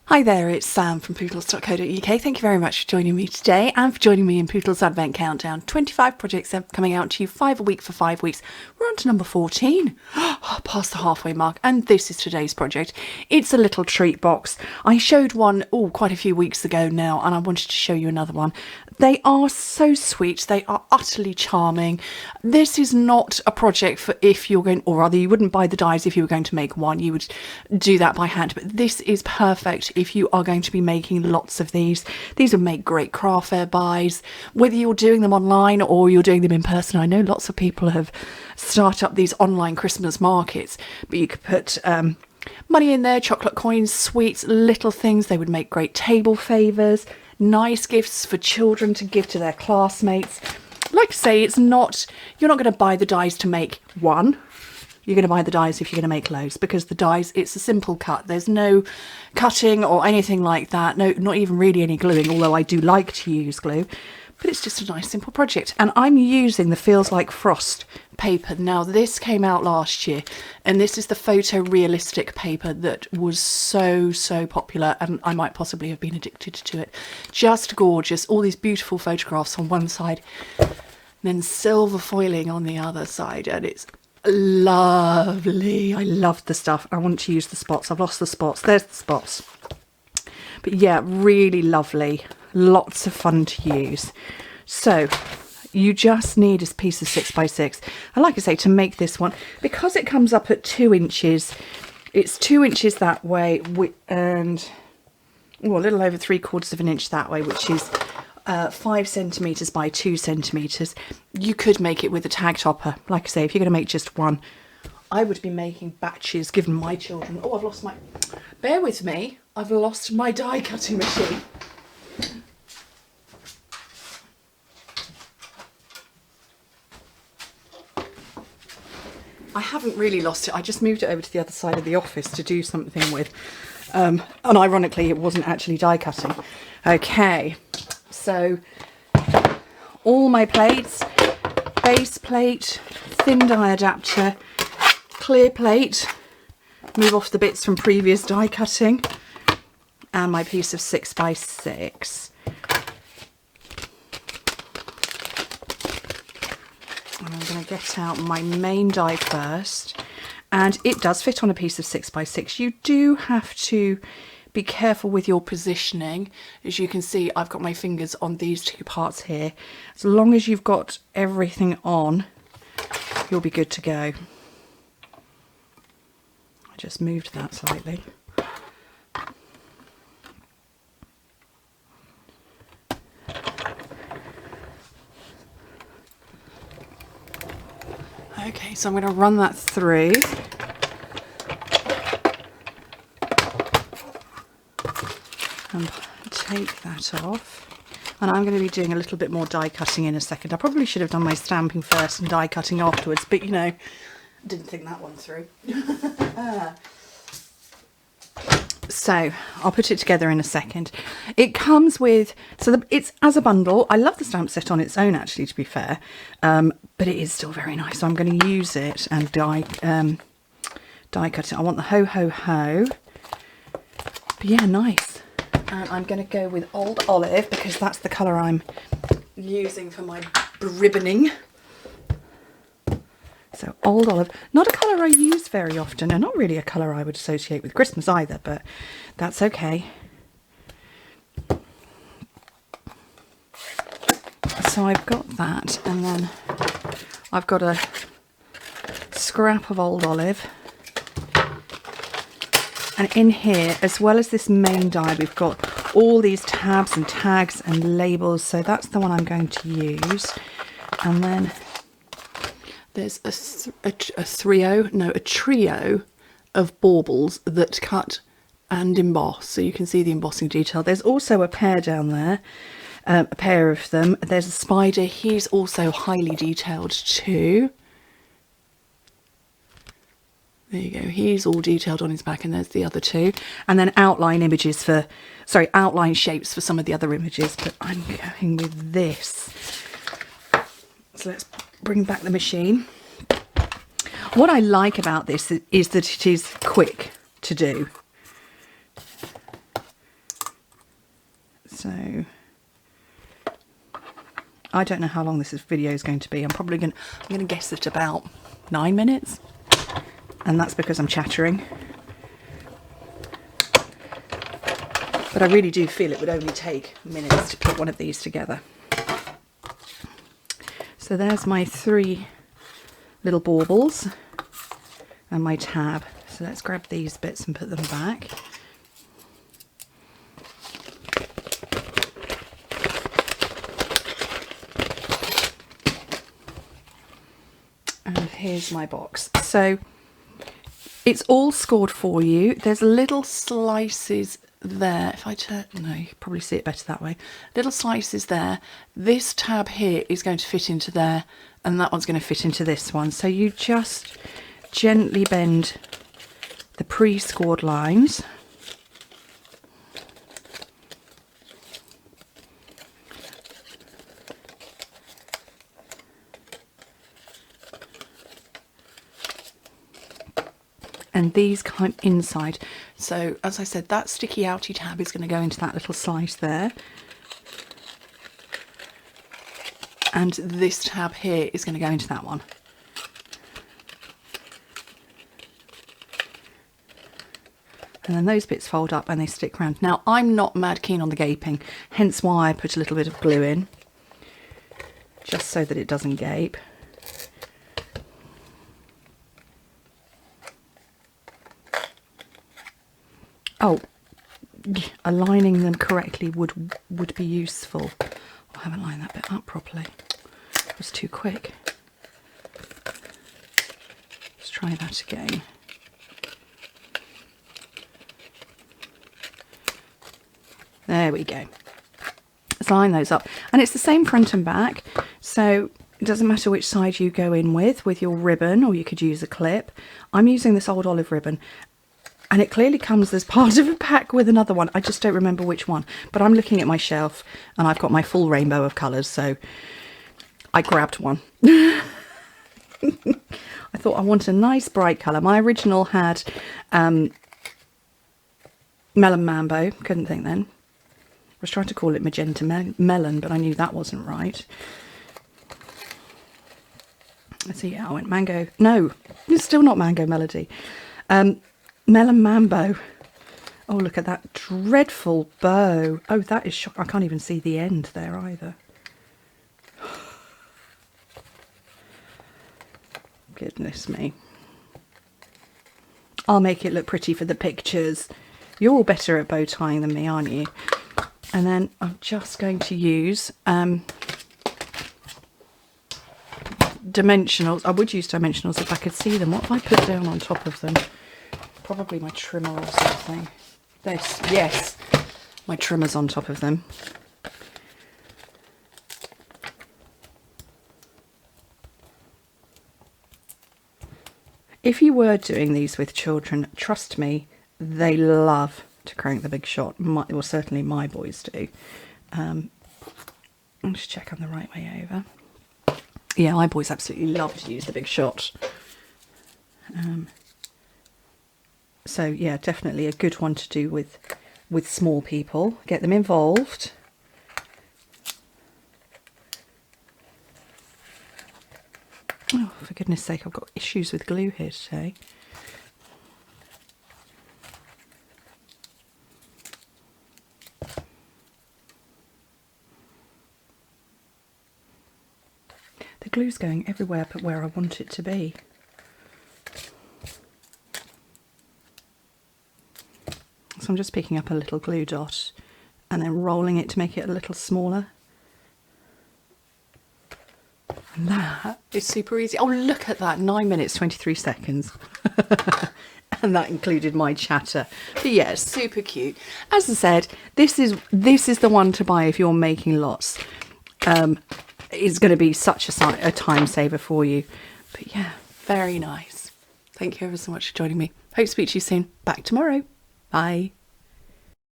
Hi there, it's Sam from Pootles.co.uk. Thank you very much for joining me today and for joining me in Pootles Advent Countdown. 25 projects are coming out to you, 5 a week for 5 weeks. We're on to number 14, past the halfway mark, and this is today's project. It's a little treat box. I showed one quite a few weeks ago now, and I wanted to show you another one. They are so sweet, they are utterly charming. This is not a project for if you're going, or rather you wouldn't buy the dies if you were going to make one, you would do that by hand, but this is perfect if you are going to be making lots of these. These would make great craft fair buys, whether you're doing them online or you're doing them in person. I know lots of people have started up these online Christmas markets, but you could put money in there, chocolate coins, sweets, little things. They would make great table favours, nice gifts for children to give to their classmates. Like I say, you're not going to buy the dies to make one. You're going to buy the dies if you're going to make loads, because the dies, it's a simple cut. There's no cutting or anything like that. No, not even really any gluing, although I do like to use glue. But it's just a nice simple project. And I'm using the Feels Like Frost paper. Now, this came out last year, and this is the photorealistic paper that was so popular, and I might possibly have been addicted to it. Just gorgeous. All these beautiful photographs on one side, and then silver foiling on the other side, and it's lovely. I love the stuff. I want to use the spots. I've lost the spots. There's the spots. But yeah, really lovely. Lots of fun to use. So you just need a piece of 6x6. And like I say, to make this one, because it comes up at 2 inches, it's 2 inches that way, and a little over 3/4 of an inch that way, which is 5 centimetres by 2 centimetres. You could make it with a tag topper. Like I say, if you're going to make just one, I would be making batches, given my children. Oh, I've lost my... Bear with me. I've lost my die cutting machine. I haven't really lost it. I just moved it over to the other side of the office to do something with. And ironically, it wasn't actually die cutting. Okay. So all my plates, base plate, thin die adapter, clear plate, move off the bits from previous die cutting, and my piece of 6x6. And I'm going to get out my main die first, and it does fit on a piece of 6x6. You do have to be careful with your positioning. As you can see, I've got my fingers on these two parts here. As long as you've got everything on, you'll be good to go. I just moved that slightly. Okay, so I'm going to run that through. And take that off, and I'm going to be doing a little bit more die cutting in a second. I probably should have done my stamping first and die cutting afterwards, but you know, didn't think that one through. So I'll put it together in a second. It comes with, it's as a bundle. I love the stamp set on its own, actually, to be fair, but it is still very nice. So I'm going to use it and die cut it. I want the ho ho ho, but yeah, nice. And I'm going to go with Old Olive because that's the colour I'm using for my ribboning. So Old Olive, not a colour I use very often, and not really a colour I would associate with Christmas either, but that's okay. So I've got that, and then I've got a scrap of Old Olive. And in here, as well as this main die, we've got all these tabs and tags and labels. So that's the one I'm going to use. And then there's a trio of baubles that cut and emboss. So you can see the embossing detail. There's also a pair down there, a pair of them. There's a spider. He's also highly detailed too. There you go, he's all detailed on his back, and there's the other two. And then outline shapes for some of the other images, but I'm going with this. So let's bring back the machine. What I like about this is that it is quick to do. So I don't know how long this video is going to be. I'm going to guess at about 9 minutes, and that's because I'm chattering. But I really do feel it would only take minutes to put one of these together. So there's my 3 little baubles and my tab. So let's grab these bits and put them back. And here's my box. So it's all scored for you. There's little slices there. If I turn, no, you can probably see it better that way. Little slices there. This tab here is going to fit into there, and that one's going to fit into this one. So you just gently bend the pre-scored lines. And these come inside. So as I said, that sticky outy tab is going to go into that little slice there. And this tab here is going to go into that one. And then those bits fold up and they stick around. Now, I'm not mad keen on the gaping, hence why I put a little bit of glue in, just so that it doesn't gape. Oh, aligning them correctly would be useful. I haven't lined that bit up properly. It was too quick. Let's try that again. There we go. Let's line those up. And it's the same front and back, so it doesn't matter which side you go in with your ribbon, or you could use a clip. I'm using this old olive ribbon. And it clearly comes as part of a pack with another one. I just don't remember which one. But I'm looking at my shelf and I've got my full rainbow of colours. So I grabbed one. I thought I want a nice bright colour. My original had Melon Mambo. Couldn't think then. I was trying to call it Magenta Melon, but I knew that wasn't right. Let's see. I went Mango. No, it's still not Mango Melody. Melon Mambo. Oh, look at that dreadful bow. Oh, that is shocking. I can't even see the end there either. Goodness me. I'll make it look pretty for the pictures. You're all better at bow tying than me, aren't you? And then I'm just going to use dimensionals. I would use dimensionals if I could see them. What have I put down on top of them? Probably my trimmer or something. This, yes, my trimmer's on top of them. If you were doing these with children, trust me, they love to crank the big shot. Well, certainly my boys do. I'll just check I'm the right way over. Yeah, my boys absolutely love to use the big shot. So yeah, definitely a good one to do with small people. Get them involved. Oh, for goodness sake, I've got issues with glue here today. The glue's going everywhere but where I want it to be. So I'm just picking up a little glue dot and then rolling it to make it a little smaller. And that is super easy. Oh, look at that, 9 minutes, 23 seconds. And that included my chatter. But yeah, super cute. As I said, this is the one to buy if you're making lots. It's going to be such a time saver for you. But yeah, very nice. Thank you ever so much for joining me. Hope to speak to you soon. Back tomorrow. Bye.